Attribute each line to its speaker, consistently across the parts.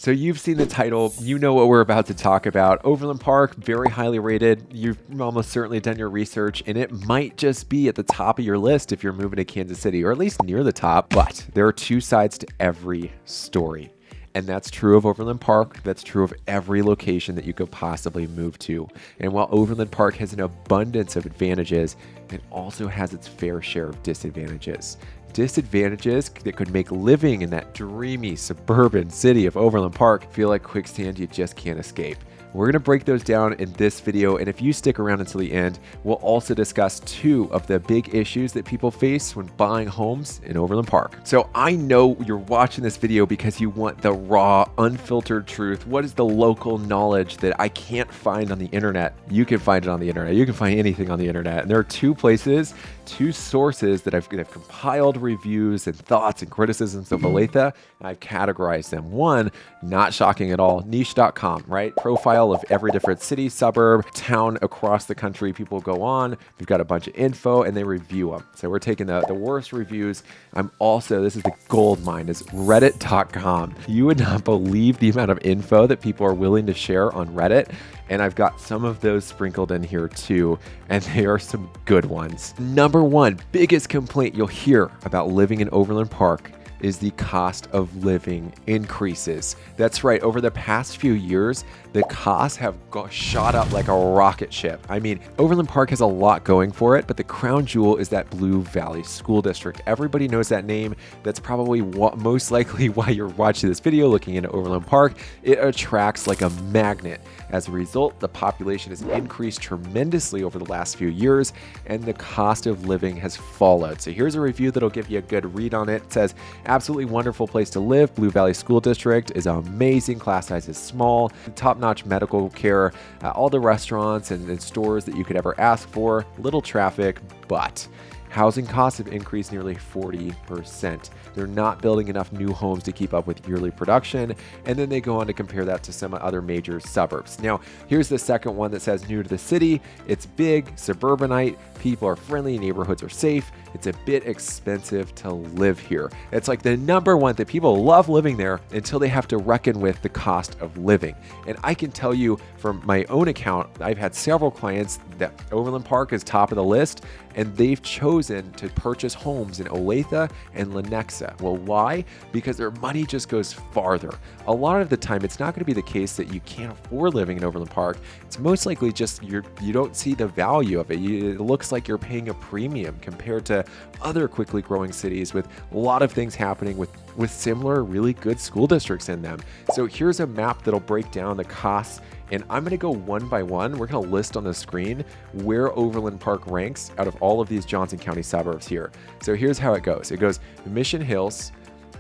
Speaker 1: So you've seen the title, you know what we're about to talk about. Overland Park, very highly rated. You've almost certainly done your research, and it might just be at the top of your list if you're moving to Kansas City, or at least near the top. But there are two sides to every story. And that's true of Overland Park. That's true of every location that you could possibly move to. And while Overland Park has an abundance of advantages, it also has its fair share of disadvantages. Disadvantages that could make living in that dreamy suburban city of Overland Park feel like quicksand you just can't escape. We're going to break those down in this video, and if you stick around until the end, we'll also discuss two of the big issues that people face when buying homes in Overland Park. So I know you're watching this video because you want the raw, unfiltered truth. What is the local knowledge that I can't find on the internet? You can find it on the internet. You can find anything on the internet. And there are two places, two sources that I've compiled reviews and thoughts and criticisms of Olathe, and I've categorized them. One, not shocking at all, niche.com, right? Profile of every different city, suburb, town across the country. People go on, we've got a bunch of info, and they review them. So we're taking the worst reviews. This is the gold mine, is reddit.com. You would not believe the amount of info that people are willing to share on Reddit. And I've got some of those sprinkled in here too, and they are some good ones. Number one, biggest complaint you'll hear about living in Overland Park is the cost of living increases. That's right, over the past few years, the costs have shot up like a rocket ship. I mean, Overland Park has a lot going for it, but the crown jewel is that Blue Valley School District. Everybody knows that name. That's probably most likely why you're watching this video, looking into Overland Park. It attracts like a magnet. As a result, the population has increased tremendously over the last few years, and the cost of living has followed. So here's a review that'll give you a good read on it. It says, absolutely wonderful place to live. Blue Valley School District is amazing. Class size is small. Top-notch medical care. All the restaurants and stores that you could ever ask for. Little traffic, but housing costs have increased nearly 40%. They're not building enough new homes to keep up with yearly production. And then they go on to compare that to some other major suburbs. Now, here's the second one that says new to the city. It's big, suburbanite. People are friendly, neighborhoods are safe. It's a bit expensive to live here. It's like the number one that people love living there until they have to reckon with the cost of living. And I can tell you from my own account, I've had several clients that Overland Park is top of the list, and they've chosen to purchase homes in Olathe and Lenexa. Well, why? Because their money just goes farther. A lot of the time, it's not going to be the case that you can't afford living in Overland Park. It's most likely just you don't see the value of it. It looks like you're paying a premium compared to other quickly growing cities with a lot of things happening with similar really good school districts in them. So here's a map that'll break down the costs, and I'm going to go one by one. We're going to list on the screen where Overland Park ranks out of all of these Johnson County suburbs here. So here's how it goes. It goes Mission Hills,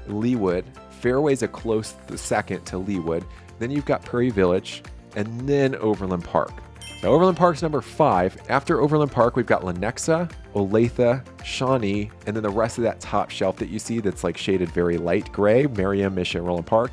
Speaker 1: Leawood, Fairway's a close second to Leawood. Then you've got Prairie Village, and then Overland Park. Now, Overland Park's number 5. After Overland Park, we've got Lenexa, Olathe, Shawnee, and then the rest of that top shelf that you see that's like shaded very light gray, Merriam, Mission, Overland Park.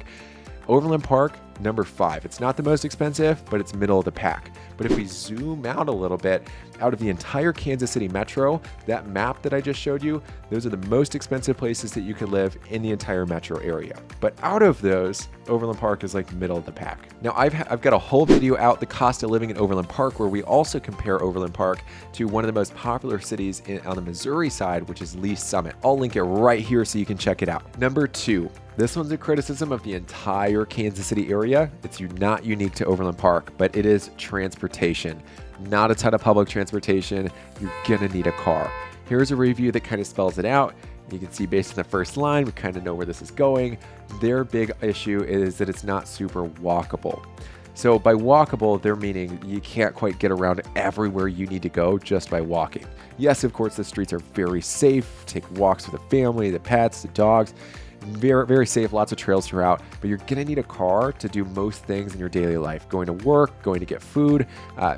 Speaker 1: Overland Park, number 5. It's not the most expensive, but it's middle of the pack. But if we zoom out a little bit, out of the entire Kansas City metro, that map that I just showed you, those are the most expensive places that you could live in the entire metro area. But out of those, Overland Park is like middle of the pack. Now I've got a whole video out, the cost of living in Overland Park, where we also compare Overland Park to one of the most popular cities on the Missouri side, which is Lee Summit. I'll link it right here so you can check it out. Number 2. This one's a criticism of the entire Kansas City area. It's not unique to Overland Park, but it is transportation. Not a ton of public transportation. You're gonna need a car. Here's a review that kind of spells it out. You can see based on the first line, we kind of know where this is going. Their big issue is that it's not super walkable. So by walkable, they're meaning you can't quite get around everywhere you need to go just by walking. Yes, of course, the streets are very safe. Take walks with the family, the pets, the dogs. Very, very safe, lots of trails throughout, but you're gonna need a car to do most things in your daily life. Going to work, going to get food,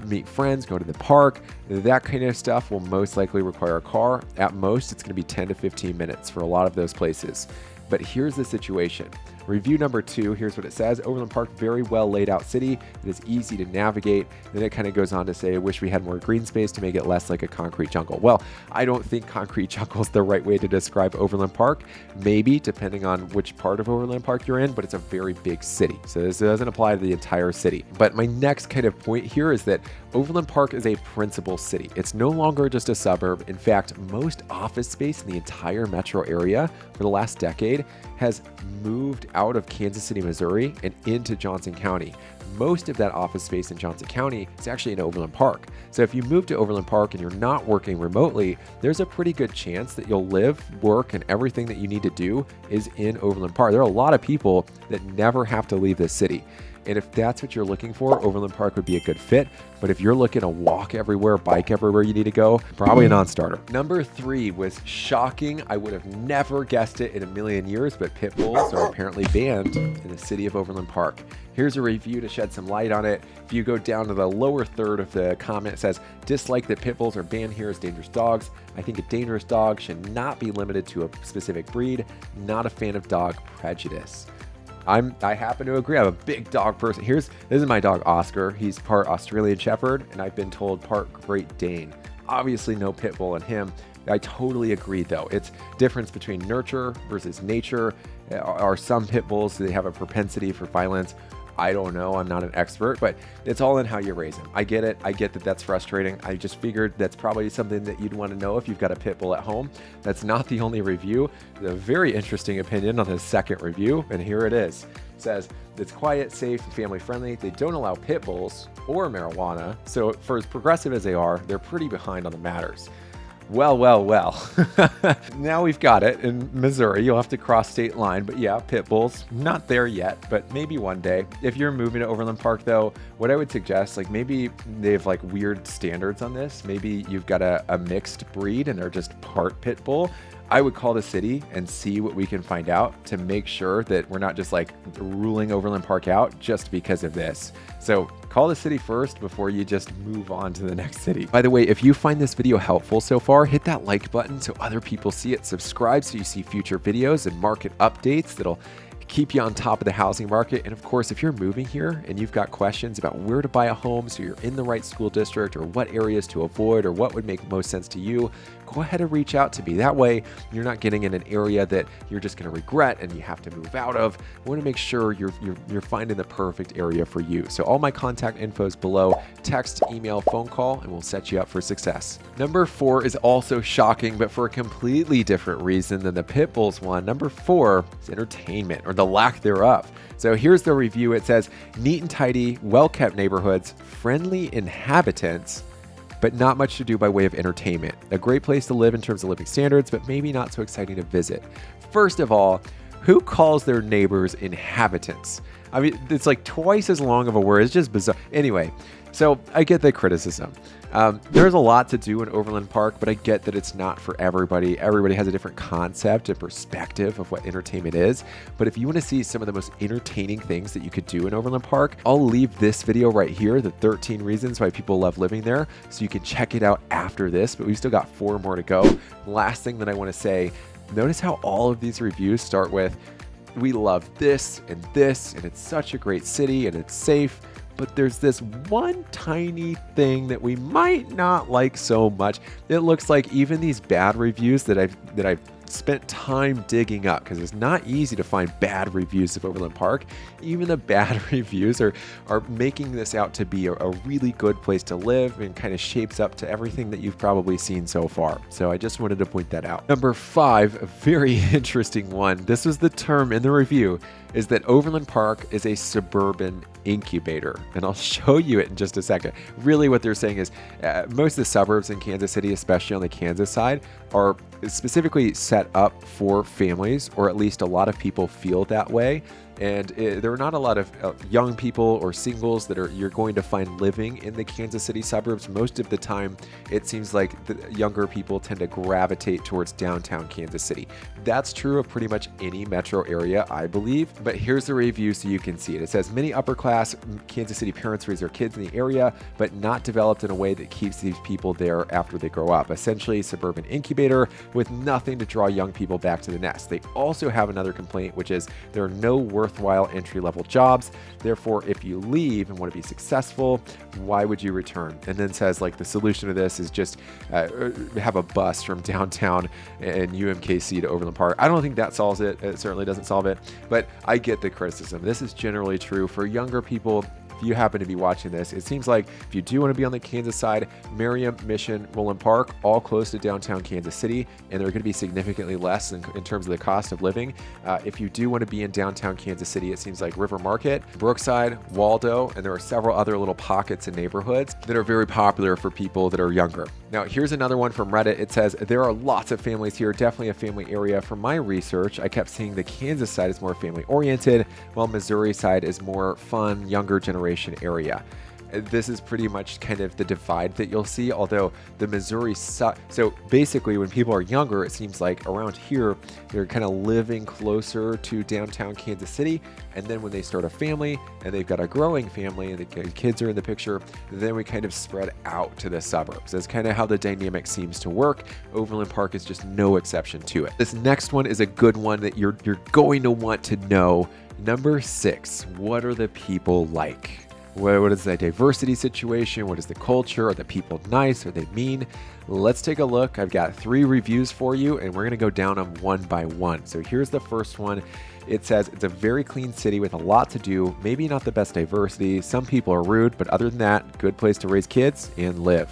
Speaker 1: meet friends, go to the park, that kind of stuff will most likely require a car. At most, it's gonna be 10 to 15 minutes for a lot of those places. But here's the situation. Review number 2, here's what it says. Overland Park, very well laid out city. It is easy to navigate. Then it kind of goes on to say, I wish we had more green space to make it less like a concrete jungle. Well, I don't think concrete jungle is the right way to describe Overland Park. Maybe, depending on which part of Overland Park you're in, but it's a very big city. So this doesn't apply to the entire city. But my next kind of point here is that Overland Park is a principal city. It's no longer just a suburb. In fact, most office space in the entire metro area for the last decade has moved out of Kansas City, Missouri and into Johnson County. Most of that office space in Johnson County is actually in Overland Park. So if you move to Overland Park and you're not working remotely, there's a pretty good chance that you'll live, work, and everything that you need to do is in Overland Park. There are a lot of people that never have to leave this city. And if that's what you're looking for, Overland Park would be a good fit. But if you're looking to walk everywhere, bike everywhere you need to go, probably a non-starter. Number 3 was shocking. I would have never guessed it in a million years, but pitbulls are apparently banned in the city of Overland Park. Here's a review to shed some light on it. If you go down to the lower third of the comment, it says, dislike that pitbulls are banned here as dangerous dogs. I think a dangerous dog should not be limited to a specific breed. Not a fan of dog prejudice. I happen to agree. I'm a big dog person. This is my dog Oscar. He's part Australian Shepherd, and I've been told part Great Dane. Obviously no pit bull in him. I totally agree though. It's difference between nurture versus nature. Are some pit bulls, do they have a propensity for violence? I don't know. I'm not an expert, but it's all in how you raise them. I get it. I get that that's frustrating. I just figured that's probably something that you'd want to know if you've got a pit bull at home. That's not the only review. There's a very interesting opinion on the second review, and here it is. It says, it's quiet, safe, and family friendly. They don't allow pit bulls or marijuana. So for as progressive as they are, they're pretty behind on the matters. Well. Now we've got it. In Missouri, you'll have to cross state line. But yeah, pit bulls, not there yet, but maybe one day. If you're moving to Overland Park, though, what I would suggest, like maybe they have like weird standards on this. Maybe you've got a mixed breed and they're just part pit bull. I would call the city and see what we can find out to make sure that we're not just like ruling Overland Park out just because of this. So call the city first before you just move on to the next city. By the way, if you find this video helpful so far, hit that like button so other people see it. Subscribe so you see future videos and market updates that'll keep you on top of the housing market. And of course, if you're moving here and you've got questions about where to buy a home so you're in the right school district or what areas to avoid or what would make most sense to you, go ahead and reach out to me. That way, you're not getting in an area that you're just going to regret and you have to move out of. I want to make sure you're finding the perfect area for you. So all my contact info is below. Text, email, phone call, and we'll set you up for success. Number 4 is also shocking, but for a completely different reason than the Pitbulls one. Number 4 is entertainment, or the lack thereof. So here's the review. It says, neat and tidy, well-kept neighborhoods, friendly inhabitants, but not much to do by way of entertainment. A great place to live in terms of living standards, but maybe not so exciting to visit. First of all, who calls their neighbors inhabitants? I mean, it's like twice as long of a word. It's just bizarre. Anyway, so I get the criticism. There's a lot to do in Overland Park, but I get that it's not for everybody. Everybody has a different concept and perspective of what entertainment is. But if you want to see some of the most entertaining things that you could do in Overland Park, I'll leave this video right here, the 13 reasons why people love living there, so you can check it out after this. But we've still got 4 more to go. Last thing that I want to say, notice how all of these reviews start with, we love this, and it's such a great city, and it's safe. But there's this one tiny thing that we might not like so much. It looks like even these bad reviews that I've spent time digging up, because it's not easy to find bad reviews of Overland Park. Even the bad reviews are making this out to be a really good place to live, and kind of shapes up to everything that you've probably seen so far. So I just wanted to point that out. Number 5, a very interesting one. This was the term in the review, is that Overland Park is a suburban incubator. And I'll show you it in just a second. Really what they're saying is most of the suburbs in Kansas City, especially on the Kansas side, are specifically set up for families, or at least a lot of people feel that way. And there are not a lot of young people or singles that you're going to find living in the Kansas City suburbs. Most of the time, it seems like the younger people tend to gravitate towards downtown Kansas City. That's true of pretty much any metro area, I believe. But here's the review so you can see it. It says many upper class Kansas City parents raise their kids in the area, but not developed in a way that keeps these people there after they grow up. Essentially, suburban incubator with nothing to draw young people back to the nest. They also have another complaint, which is there are no worthwhile entry-level jobs. Therefore, if you leave and want to be successful, why would you return? And then says like the solution to this is just have a bus from downtown and UMKC to Overland Park. I don't think that solves it. It certainly doesn't solve it, but I get the criticism. This is generally true for younger people. If you happen to be watching this, it seems like if you do want to be on the Kansas side, Merriam, Mission, Roland Park, all close to downtown Kansas City, and they're going to be significantly less in terms of the cost of living. If you do want to be in downtown Kansas City, it seems like River Market, Brookside, Waldo, and there are several other little pockets and neighborhoods that are very popular for people that are younger. Now, here's another one from Reddit. It says, there are lots of families here, definitely a family area. From my research, I kept seeing the Kansas side is more family oriented, while Missouri side is more fun, younger generation area. This is pretty much kind of the divide that you'll see, although the Missouri so basically when people are younger, it seems like around here, they're kind of living closer to downtown Kansas City. And then when they start a family and they've got a growing family and the kids are in the picture, then we kind of spread out to the suburbs. That's kind of how the dynamic seems to work. Overland Park is just no exception to it. This next one is a good one that you're going to want to know. Number 6, what are the people like? What is the diversity situation? What is the culture? Are the people nice? Are they mean? Let's take a look. I've got 3 reviews for you, and we're going to go down them one by one. So here's the first one. It says, it's a very clean city with a lot to do, maybe not the best diversity. Some people are rude, but other than that, good place to raise kids and live.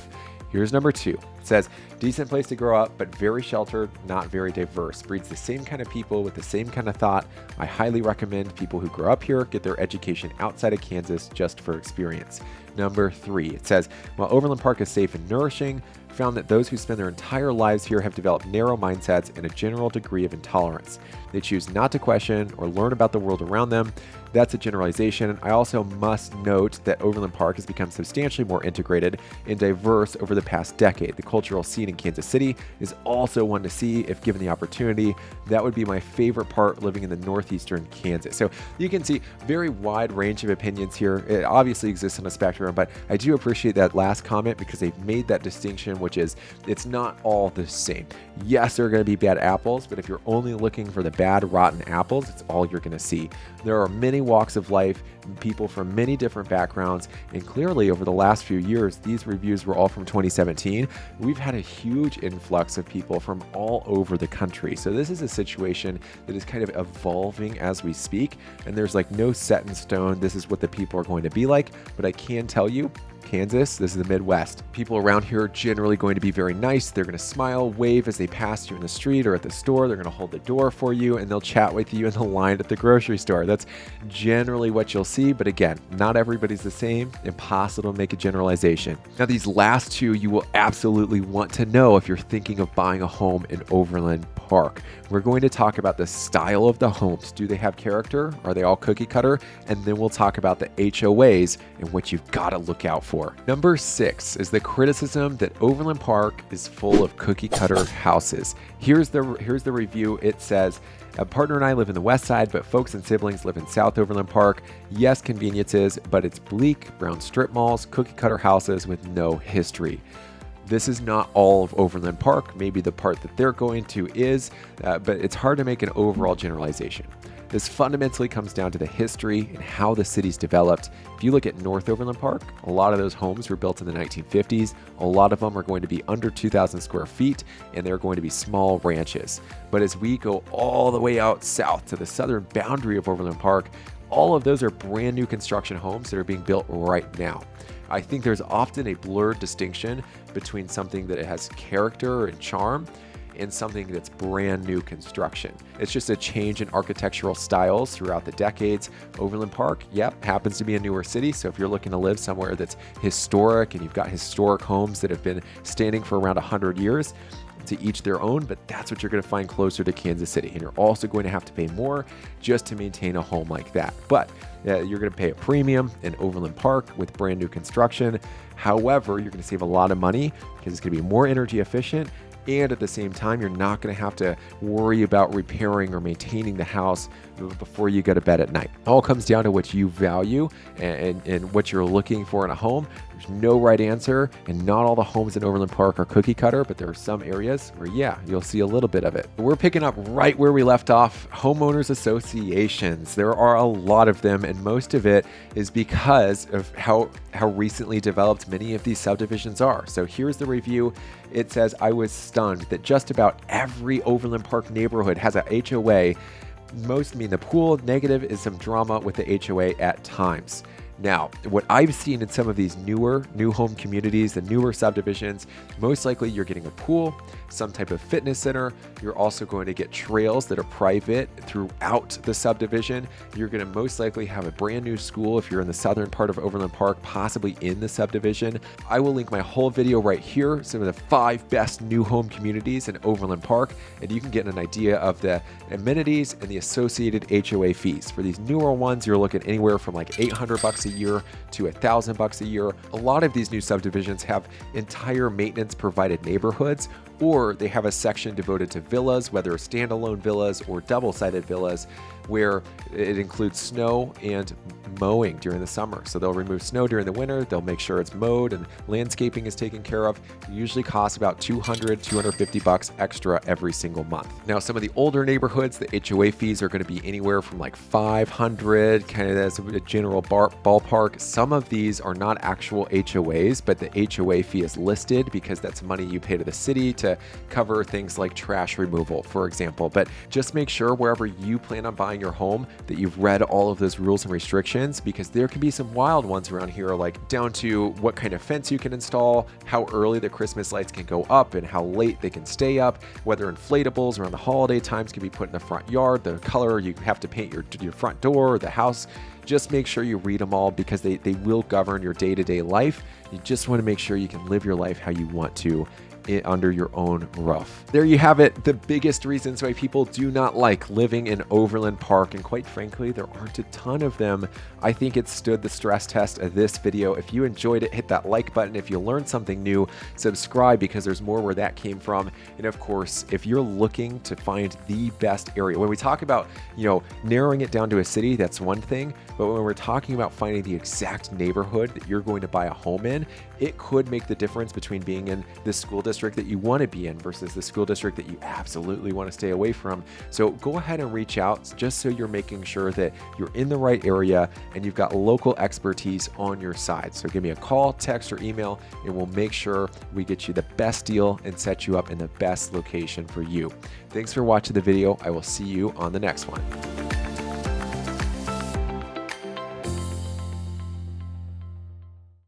Speaker 1: Here's number 2. It says, decent place to grow up, but very sheltered, not very diverse. Breeds the same kind of people with the same kind of thought. I highly recommend people who grow up here get their education outside of Kansas just for experience. Number 3, it says, while Overland Park is safe and nourishing, found that those who spend their entire lives here have developed narrow mindsets and a general degree of intolerance. They choose not to question or learn about the world around them. That's a generalization. I also must note that Overland Park has become substantially more integrated and diverse over the past decade. The cultural scene in Kansas City is also one to see if given the opportunity. That would be my favorite part living in the northeastern Kansas. So you can see very wide range of opinions here. It obviously exists on a spectrum, but I do appreciate that last comment because they've made that distinction, which is it's not all the same. Yes, there are going to be bad apples, but if you're only looking for the bad, rotten apples, it's all you're going to see. There are many walks of life, people from many different backgrounds, and clearly over the last few years, these reviews were all from 2017. We've had a huge influx of people from all over the country. So this is a situation that is kind of evolving as we speak, and there's like no set in stone, this is what the people are going to be like, but I can tell you, Kansas, this is the Midwest. People around here are generally going to be very nice. They're going to smile, wave as they pass you in the street or at the store. They're going to hold the door for you and they'll chat with you in the line at the grocery store. That's generally what you'll see. But again, not everybody's the same. Impossible to make a generalization. Now, these last 2 you will absolutely want to know if you're thinking of buying a home in Overland Park. We're going to talk about the style of the homes. Do they have character? Are they all cookie cutter? And then we'll talk about the HOAs and what you've got to look out for. Number 6 is the criticism that Overland Park is full of cookie cutter houses. Here's the review. It says, a partner and I live in the west side, but folks and siblings live in South Overland Park. Yes, conveniences, but it's bleak, brown strip malls, cookie cutter houses with no history. This is not all of Overland Park. Maybe the part that they're going to is, but it's hard to make an overall generalization. This fundamentally comes down to the history and how the city's developed. If you look at North Overland Park, a lot of those homes were built in the 1950s. A lot of them are going to be under 2,000 square feet, and they're going to be small ranches. But as we go all the way out south to the southern boundary of Overland Park, all of those are brand new construction homes that are being built right now. I think there's often a blurred distinction between something that has character and charm and something that's brand new construction. It's just a change in architectural styles throughout the decades. Overland Park, yep, happens to be a newer city. So if you're looking to live somewhere that's historic and you've got historic homes that have been standing for around 100 years, to each their own, but that's what you're going to find closer to Kansas City. And you're also going to have to pay more just to maintain a home like that. But you're going to pay a premium in Overland Park with brand new construction. However, you're going to save a lot of money because it's going to be more energy efficient. And at the same time, you're not going to have to worry about repairing or maintaining the house before you go to bed at night. It all comes down to what you value and what you're looking for in a home. There's no right answer, and not all the homes in Overland Park are cookie cutter, but there are some areas where, yeah, you'll see a little bit of it. We're picking up right where we left off, homeowners associations. There are a lot of them, and most of it is because of how recently developed many of these subdivisions are. So here's the review. It says, I was stunned that just about every Overland Park neighborhood has a HOA. Most mean the pool. Negative is some drama with the HOA at times. Now, what I've seen in some of these new home communities, the newer subdivisions, most likely you're getting a pool, some type of fitness center. You're also going to get trails that are private throughout the subdivision. You're going to most likely have a brand new school if you're in the southern part of Overland Park, possibly in the subdivision. I will link my whole video right here, some of the 5 best new home communities in Overland Park, and you can get an idea of the amenities and the associated HOA fees. For these newer ones, you're looking anywhere from like $800 a year to $1,000 a year. A lot of these new subdivisions have entire maintenance provided neighborhoods, or they have a section devoted to villas, whether standalone villas or double-sided villas, where it includes snow and mowing during the summer. So they'll remove snow during the winter, they'll make sure it's mowed and landscaping is taken care of. It usually costs about $250 extra every single month. Now, some of the older neighborhoods, the HOA fees are going to be anywhere from like $500, kind of as a general ballpark. Some of these are not actual HOAs, but the HOA fee is listed because that's money you pay to the city to cover things like trash removal, for example. But just make sure wherever you plan on buying your home that you've read all of those rules and restrictions, because there can be some wild ones around here, like down to what kind of fence you can install, how early the Christmas lights can go up and how late they can stay up, whether inflatables around the holiday times can be put in the front yard, the color you have to paint your front door or the house. Just make sure you read them all, because they will govern your day-to-day life. You just want to make sure you can live your life how you want to under your own roof. There you have it, the biggest reasons why people do not like living in Overland Park, and quite frankly, there aren't a ton of them. I think it stood the stress test of this video. If you enjoyed it, hit that like button. If you learned something new, subscribe, because there's more where that came from. And of course, if you're looking to find the best area, when we talk about, narrowing it down to a city, that's one thing, but when we're talking about finding the exact neighborhood that you're going to buy a home in, it could make the difference between being in the school district that you want to be in versus the school district that you absolutely want to stay away from. So go ahead and reach out, just so you're making sure that you're in the right area and you've got local expertise on your side. So give me a call, text, or email, and we'll make sure we get you the best deal and set you up in the best location for you. Thanks for watching the video. I will see you on the next one.